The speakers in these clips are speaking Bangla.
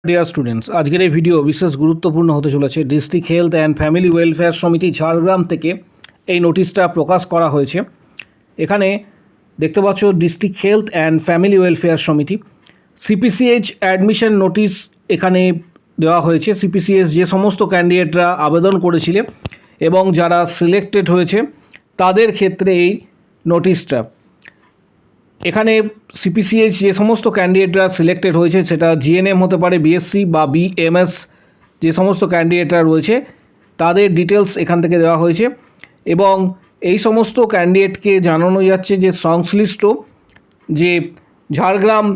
ডিয়ার স্টুডেন্টস, আজকের এই ভিডিও বিশেষ গুরুত্বপূর্ণ হতে চলেছে। District health and family welfare সমিতি ঝাড়গ্রাম থেকে এই নোটিশটা প্রকাশ করা হয়েছে। এখানে দেখতে পাচ্ছ district health and family welfare সমিতি সিপিসিএইচ অ্যাডমিশন নোটিশ এখানে দেওয়া হয়েছে। সিপিসিএস যে সমস্ত ক্যান্ডিডেটরা আবেদন করেছিলেন এবং যারা সিলেক্টেড হয়েছে তাদের ক্ষেত্রে এই নোটিশটা। এখানে সিপিসিএইচ যে সমস্ত ক্যান্ডিডেটরা সিলেক্টেড হয়েছে, সেটা জিএনএম হতে পারে, বিএসসি বা বিএমএস, যে সমস্ত ক্যান্ডিডেটরা রয়েছে তাদের ডিটেলস এখান থেকে দেওয়া হয়েছে। এবং এই সমস্ত ক্যান্ডিডেটকে জানানো যাচ্ছে যে সংশ্লিষ্ট যে ঝাড়গ্রাম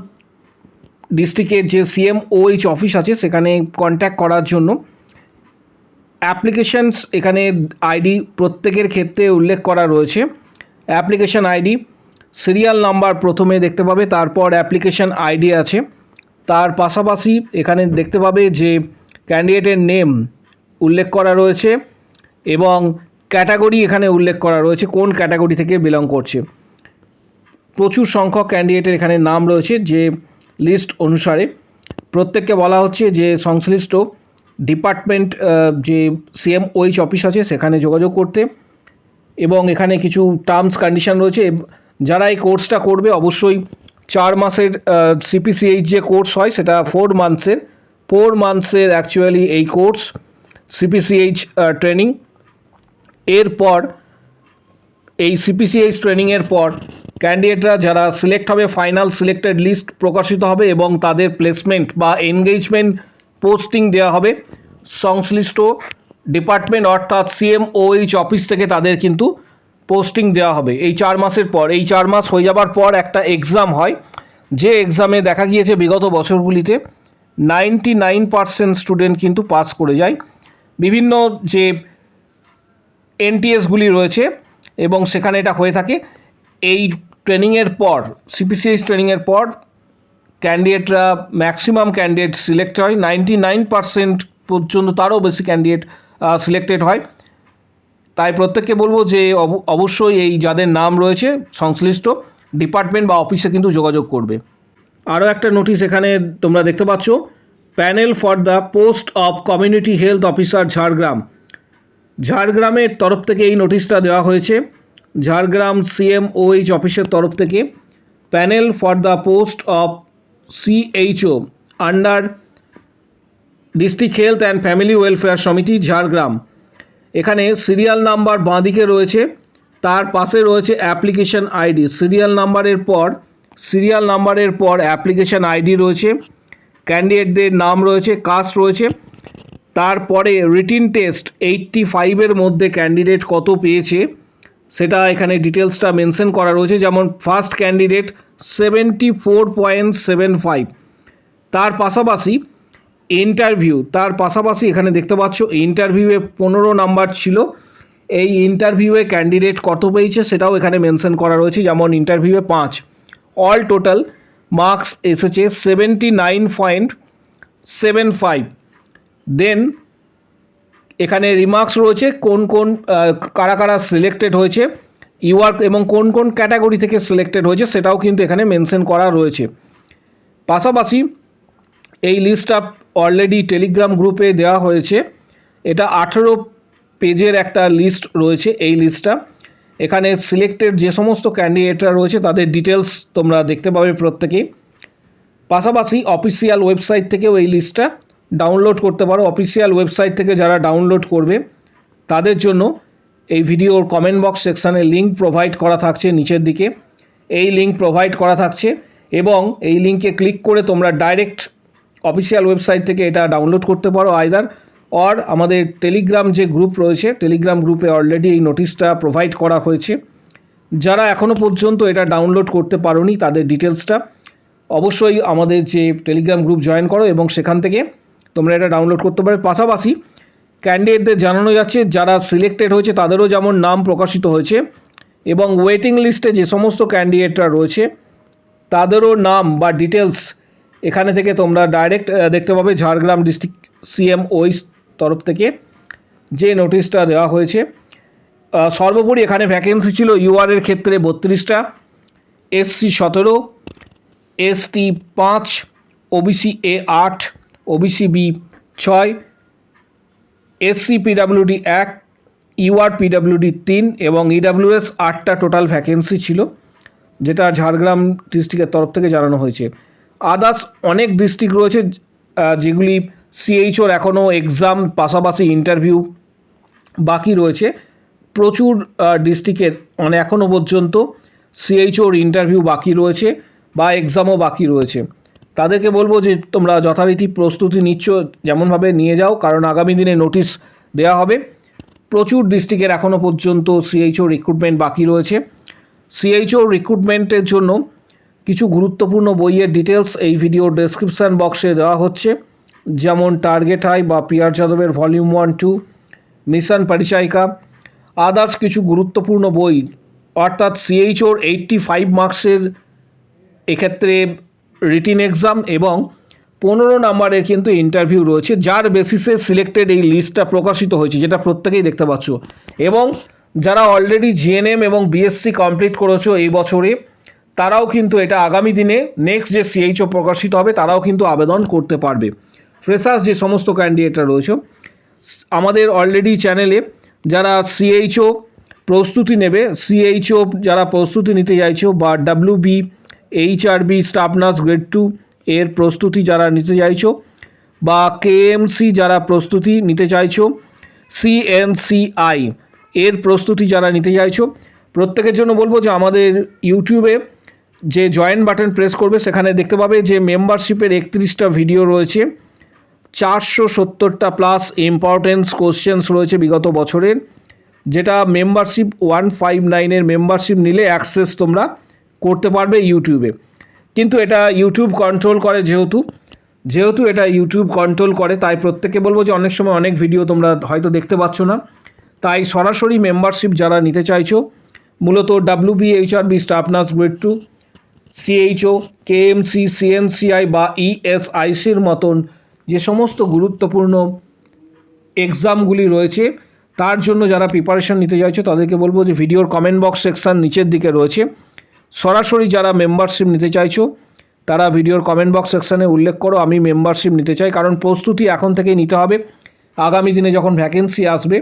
ডিস্ট্রিক্টের যে সিএমওএইচ অফিস আছে সেখানে কন্ট্যাক্ট করার জন্য অ্যাপ্লিকেশানস এখানে আইডি প্রত্যেকের ক্ষেত্রে উল্লেখ করা রয়েছে। অ্যাপ্লিকেশান আইডি, সিরিয়াল নাম্বার প্রথমে দেখতে পাবে, তারপর অ্যাপ্লিকেশান আইডি আছে। তার পাশাপাশি এখানে দেখতে পাবে যে ক্যান্ডিডেটের নেম উল্লেখ করা রয়েছে এবং ক্যাটাগরি এখানে উল্লেখ করা রয়েছে, কোন ক্যাটাগরি থেকে বিলং করছে। প্রচুর সংখ্যক ক্যান্ডিডেটের এখানে নাম রয়েছে যে লিস্ট অনুসারে। প্রত্যেককে বলা হচ্ছে যে সংশ্লিষ্ট ডিপার্টমেন্ট যে সিএমওএইচ অফিস আছে সেখানে যোগাযোগ করতে। এবং এখানে কিছু টার্মস কন্ডিশন রয়েছে। যারা এই কোর্সটা করবে অবশ্যই 4 মাসের সিপিসিএইচ যে কোর্স হয় সেটা 4 মান্থসের অ্যাকচুয়ালি এই কোর্স সিপিসিএইচ ট্রেনিং। এরপর এই সিপিসিএইচ ট্রেনিংয়ের পর ক্যান্ডিডেটরা যারা সিলেক্ট হবে, ফাইনাল সিলেক্টেড লিস্ট প্রকাশিত হবে এবং তাদের প্লেসমেন্ট বা এনগেজমেন্ট পোস্টিং দেওয়া হবে সংশ্লিষ্ট ডিপার্টমেন্ট অর্থাৎ সিএমওএইচ অফিস থেকে। তাদের কিন্তু পোস্টিং দেওয়া হবে এই 4 মাসের পর। এই 4 মাস হয়ে যাবার পর একটা এক্সাম হয়, যে এক্সামে দেখা গিয়েছে বিগত বছরগুলিতে 99% স্টুডেন্ট কিন্তু পাস করে যায়। বিভিন্ন যে এনটিএসগুলি রয়েছে এবং সেখানে এটা হয়ে থাকে। এই ট্রেনিংয়ের পর, সিপিসিএইচ ট্রেনিংয়ের পর ক্যান্ডিডেটরা ম্যাক্সিমাম ক্যান্ডিডেট সিলেক্ট হয়, 99% পর্যন্ত তারও বেশি ক্যান্ডিডেট সিলেক্টেড হয়। তাই প্রত্যেককে বলবো যে অবশ্যই এই যাদের নাম রয়েছে সংশ্লিষ্ট ডিপার্টমেন্ট বা অফিসে কিন্তু যোগাযোগ করবে। আরও একটা নোটিশ এখানে তোমরা দেখতে পাচ্ছ, panel for the post of community health officer Jhargram. ঝাড়গ্রামের তরফ থেকে এই নোটিশটা দেওয়া হয়েছে। ঝাড়গ্রাম সিএমওএইচ অফিসের তরফ থেকে panel for the post of CHO under district health and family welfare সমিতি ঝাড়গ্রাম। এখানে সিরিয়াল নাম্বার বাঁদিকে রয়েছে, তার পাশে রয়েছে অ্যাপ্লিকেশন আইডি। সিরিয়াল নাম্বারের পর অ্যাপ্লিকেশন আইডি রয়েছে, ক্যান্ডিডেটদের নাম রয়েছে, কাস্ট রয়েছে। তারপরে রিটিন টেস্ট 85-এর মধ্যে ক্যান্ডিডেট কত পেয়েছে সেটা এখানে ডিটেলসটা মেনশন করা রয়েছে। যেমন ফার্স্ট ক্যান্ডিডেট 74.75। তার পাশাপাশি ইন্টারভিউ, এখানে দেখতে পাচ্ছ ইন্টারভিউয়ে 15 নাম্বার ছিল। এই ইন্টারভিউয়ে ক্যান্ডিডেট কত পেয়েছে সেটাও এখানে মেনশন করা রয়েছে। যেমন ইন্টারভিউয়ে 5, অল টোটাল মার্কস এসেছে 79.75। দেন এখানে রিমার্কস রয়েছে, কারা কারা সিলেক্টেড হয়েছে, ইউআর এবং কোন কোন ক্যাটাগরি থেকে সিলেক্টেড হয়েছে সেটাও কিন্তু এখানে মেনশন করা রয়েছে। পাশাপাশি এই লিস্টটা অলরেডি টেলিগ্রাম গ্রুপে দেওয়া হয়েছে। এটা 18 পেজের একটা লিস্ট রয়েছে। এই লিস্টটা এখানে সিলেক্টেড যে সমস্ত ক্যান্ডিডেটরা রয়েছে তাদের ডিটেলস তোমরা দেখতে পাবে প্রত্যেকেই। পাশাপাশি অফিসিয়াল ওয়েবসাইট থেকেও এই লিস্টটা ডাউনলোড করতে পারো। অফিসিয়াল ওয়েবসাইট থেকে যারা ডাউনলোড করবে তাদের জন্য এই ভিডিওর কমেন্ট বক্স সেকশানে লিঙ্ক প্রোভাইড করা থাকছে, নিচের দিকে এই লিঙ্ক প্রোভাইড করা থাকছে এবং এই লিঙ্কে ক্লিক করে তোমরা ডাইরেক্ট অফিসিয়াল ওয়েবসাইট থেকে এটা ডাউনলোড করতে পারো। আইদার অর আমাদের টেলিগ্রাম যে গ্রুপ রয়েছে, টেলিগ্রাম গ্রুপে অলরেডি এই নোটিশটা প্রোভাইড করা হয়েছে। যারা এখনও পর্যন্ত এটা ডাউনলোড করতে পারোনি তাদের ডিটেলসটা অবশ্যই আমাদের যে টেলিগ্রাম গ্রুপ জয়েন করো এবং সেখান থেকে তোমরা এটা ডাউনলোড করতে পারো। পাশাপাশি ক্যান্ডিডেটদের জানানো যাচ্ছে যারা সিলেক্টেড হয়েছে তাদেরও যেমন নাম প্রকাশিত হয়েছে এবং ওয়েটিং লিস্টে যে সমস্ত ক্যান্ডিডেটরা রয়েছে তাদেরও নাম বা ডিটেলস এখানে থেকে তোমরা ডাইরেক্ট দেখতে পাবে। ঝাড়গ্রাম ডিস্ট্রিক্ট সিএমওএইচ তরফ থেকে যে নোটিশটা দেওয়া হয়েছে। সর্বোপরি এখানে ভ্যাকেন্সি ছিল ইউআরের ক্ষেত্রে 32টা, SC 17, ST 5, OBC A 8, OBC B 6, SC PWD 1, UR PWD 3 এবং ইডাব্লিউএস 8টা টোটাল ভ্যাকেন্সি ছিল, যেটা ঝাড়গ্রাম ডিস্ট্রিক্টের তরফ থেকে জানানো হয়েছে। আদার্স অনেক ডিস্ট্রিক্ট রয়েছে যেগুলি সিএইচওর এখনও এক্সাম পাশাপাশি ইন্টারভিউ বাকি রয়েছে। প্রচুর ডিস্ট্রিক্টের এখনও পর্যন্ত সিএইচওর ইন্টারভিউ বাকি রয়েছে বা এক্সামও বাকি রয়েছে। তাদেরকে বলবো যে তোমরা যথারীতি প্রস্তুতি নিচ্ছ যেমনভাবে নিয়ে যাও, কারণ আগামী দিনে নোটিশ দেওয়া হবে। প্রচুর ডিস্ট্রিক্টের এখনও পর্যন্ত সিএইচও রিক্রুটমেন্ট বাকি রয়েছে। সিএইচও রিক্রুটমেন্টের জন্য কিছু গুরুত্বপূর্ণ বইয়ের ডিটেলস এই ভিডিওর ডেসক্রিপশান বক্সে দেওয়া হচ্ছে, যেমন টার্গেট হাই বা পিয়ার যাদবের ভলিউম 1-2, মিশন পরিচায়িকা। আদার্স কিছু গুরুত্বপূর্ণ বই, অর্থাৎ সিএইচওর 85 মার্কসের এক্ষেত্রে রিটিন এক্সাম এবং 15 নম্বরের কিন্তু ইন্টারভিউ রয়েছে, যার বেসিসে সিলেক্টেড এই লিস্টটা প্রকাশিত হয়েছে, যেটা প্রত্যেকেই দেখতে পাচ্ছ। এবং যারা অলরেডি জিএনএম এবং বিএসসি কমপ্লিট করেছো এই বছরে, তারাও কিন্তু এটা আগামী দিনে নেক্সট যে সিএইচও প্রকাশিত হবে তারাও কিন্তু আবেদন করতে পারবে। ফ্রেশার্স যে সমস্ত ক্যান্ডিডেটরা রয়েছে আমাদের অলরেডি চ্যানেলে, যারা সিএইচও প্রস্তুতি নেবে, সিএইচও যারা প্রস্তুতি নিতে চাইছো বা WB HRB staff nurse grade 2 এর প্রস্তুতি যারা নিতে চাইছো, বা কেএমসি যারা প্রস্তুতি নিতে চাইছো, সিএনসিআই এর প্রস্তুতি যারা নিতে চাইছো, প্রত্যেকের জন্য বলবো যে আমাদের ইউটিউবে যে জয়েন বাটন প্রেস করবে সেখানে দেখতে পাবে যে মেম্বারশিপের 31টা ভিডিও রয়েছে, 470টা প্লাস ইম্পর্টেন্স কোশ্চেন্স রয়েছে বিগত বছরের, যেটা মেম্বারশিপ 159-এর মেম্বারশিপ নিলে অ্যাক্সেস তোমরা করতে পারবে ইউটিউবে। কিন্তু এটা ইউটিউব কন্ট্রোল করে, যেহেতু এটা ইউটিউব কন্ট্রোল করে, তাই প্রত্যেককে বলবো যে অনেক সময় অনেক ভিডিও তোমরা হয়তো দেখতে পাচ্ছ না। তাই সরাসরি মেম্বারশিপ যারা নিতে চাইছো, মূলত WB HRB staff nurse grade 2, CHO, KMC, CNCI বা ইএসআইসির মতন যে সমস্ত গুরুত্বপূর্ণ এক্সামগুলি রয়েছে, তার জন্য যারা প্রিপারেশন নিতে চাইছো তাদেরকে বলবো যে ভিডিওর কমেন্ট বক্স সেকশন নিচের দিকে রয়েছে। সরাসরি যারা মেম্বারশিপ নিতে চাইছো তারা ভিডিওর কমেন্ট বক্স সেকশানে উল্লেখ করো আমি মেম্বারশিপ নিতে চাই, কারণ প্রস্তুতি এখন থেকেই নিতে হবে। আগামী দিনে যখন ভ্যাকেন্সি আসবে,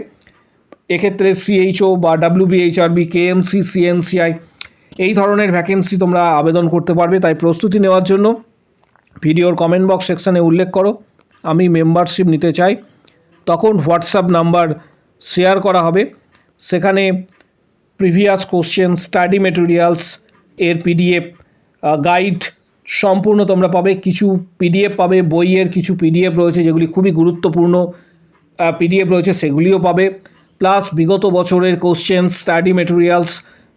এক্ষেত্রে সিএইচও বা ডাব্লিউবিএইচআরবি, কেএমসি, সিএনসিআই এই ধরনের ভ্যাকেন্সি তোমরা আবেদন করতে পারবে। তাই প্রস্তুতি নেওয়ার জন্য ভিডিওর কমেন্ট বক্স সেকশানে উল্লেখ করো আমি মেম্বারশিপ নিতে চাই। তখন হোয়াটসঅ্যাপ নাম্বার শেয়ার করা হবে, সেখানে প্রিভিয়াস কোশ্চেন, স্টাডি মেটেরিয়ালস এর পিডিএফ, গাইড সম্পূর্ণ তোমরা পাবে। কিছু পিডিএফ পাবে, বইয়ের কিছু পিডিএফ রয়েছে যেগুলি খুবই গুরুত্বপূর্ণ পিডিএফ রয়েছে, সেগুলিও পাবে। প্লাস বিগত বছরের কোশ্চেন, স্টাডি মেটেরিয়ালস,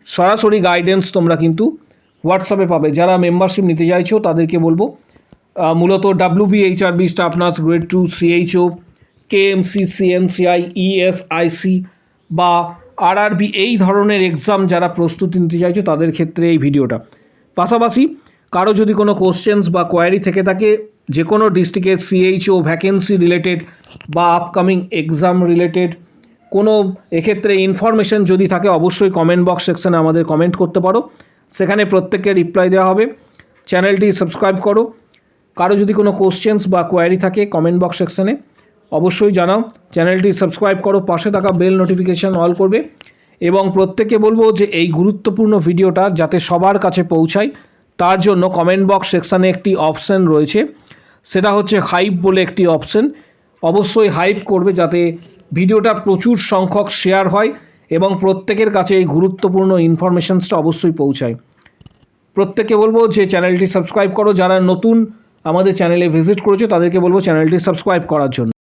সরাসরি গাইডেন্স তোমরা কিন্তু হোয়াটসঅ্যাপে পাবে। যারা মেম্বারশিপ নিতে চাইছো তাদেরকে বলবো মূলত ডাব্লিউবিএইচআরবি staff nurse grade 2, CHO, KMC, CNCI, ESIC বা আরআরবি এই ধরনের এক্সাম যারা প্রস্তুতি নিতে চাইছো তাদের ক্ষেত্রে এই ভিডিওটা। পাশাপাশি কারো যদি কোনো কোশ্চেন্স বা কোয়ারি থেকে থাকে যে কোনো ডিস্ট্রিক্টের সিএইচও ভ্যাকেন্সি রিলেটেড বা আপকামিং এক্সাম রিলেটেড কোনো এক্ষেত্রে ইনফরমেশন যদি থাকে, অবশ্যই কমেন্ট বক্স সেকশানে আমাদের কমেন্ট করতে পারো, সেখানে প্রত্যেককে রিপ্লাই দেওয়া হবে। চ্যানেলটি সাবস্ক্রাইব করো। কারো যদি কোনো কোশ্চেন্স বা কোয়ারি থাকে কমেন্ট বক্স সেকশানে অবশ্যই জানাও। চ্যানেলটি সাবস্ক্রাইব করো, পাশে থাকা বেল নোটিফিকেশান অল করবে এবং প্রত্যেককে বলবো যে এই গুরুত্বপূর্ণ ভিডিওটা যাতে সবার কাছে পৌঁছায় তার জন্য কমেন্ট বক্স সেকশানে একটি অপশান রয়েছে, সেটা হচ্ছে হাইপ বলে একটি অপশান। অবশ্যই হাইপ করবে যাতে ভিডিওটা প্রচুর সংখ্যক শেয়ার হয় এবং প্রত্যেকের কাছে এই গুরুত্বপূর্ণ ইনফরমেশনসটা অবশ্যই পৌঁছায়। প্রত্যেককে বলবো যে চ্যানেলটি সাবস্ক্রাইব করো। যারা নতুন আমাদের চ্যানেলে ভিজিট করেছো তাদেরকে বলবো চ্যানেলটি সাবস্ক্রাইব করার জন্য।